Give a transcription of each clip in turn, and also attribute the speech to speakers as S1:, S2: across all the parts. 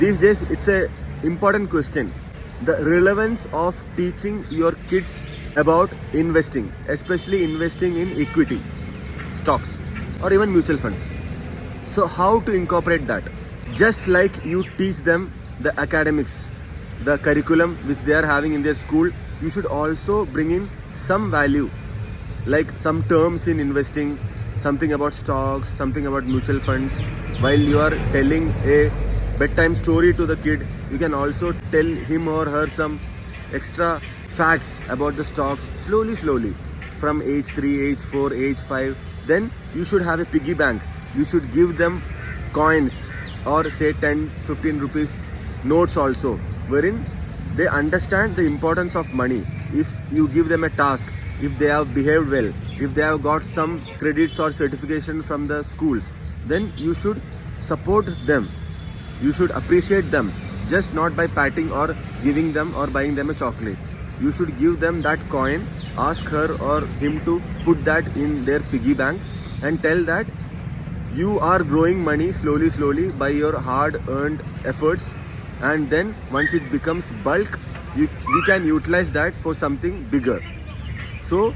S1: These days, it's a important question. The relevance of teaching your kids about investing, especially investing in equity, stocks, or even mutual funds. So, how to incorporate that? Just like you teach them the academics, the curriculum which they are having in their school, you should also bring in some value, like some terms in investing, something about stocks, something about mutual funds. While you are telling a bedtime story to the kid, you can also tell him or her some extra facts about the stocks slowly from age 3, age 4, age 5. Then you should have a piggy bank. You should give them coins or say 10, 15 rupees notes also, wherein they understand the importance of money. If you give them a task, if they have behaved well, if they have got some credits or certification from the schools, then you should support them. You should appreciate them, just not by patting or giving them or buying them a chocolate. You should give them that coin, ask her or him to put that in their piggy bank and tell that you are growing money slowly by your hard earned efforts, and then once it becomes bulk, we can utilize that for something bigger. So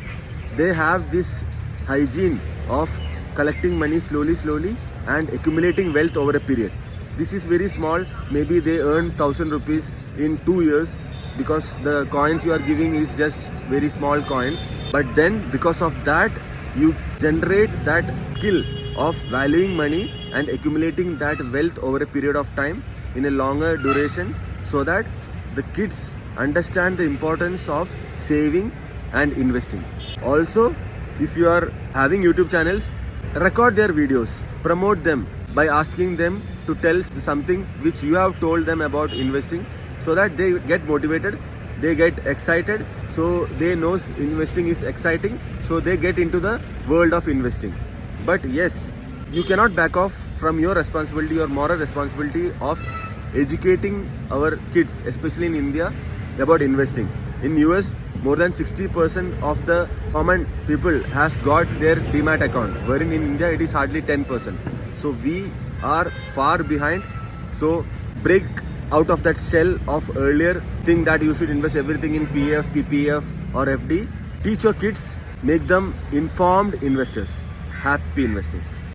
S1: they have this hygiene of collecting money slowly and accumulating wealth over a period. This is very small. Maybe they earn 1,000 rupees in 2 years because the coins you are giving is just very small coins. But then because of that, you generate that skill of valuing money and accumulating that wealth over a period of time in a longer duration, so that the kids understand the importance of saving and investing. Also, if you are having YouTube channels, record their videos, promote them by asking them to tell something which you have told them about investing, so that they get motivated, they get excited, so they know investing is exciting, so they get into the world of investing. But yes, you cannot back off from your responsibility or moral responsibility of educating our kids, especially in India, about investing. In US, more than 60% of the common people has got their Demat account, wherein in India it is hardly 10%. So we are far behind. So break out of that shell of earlier thing that you should invest everything in PF, PPF or FD. Teach your kids, make them informed investors. Happy investing.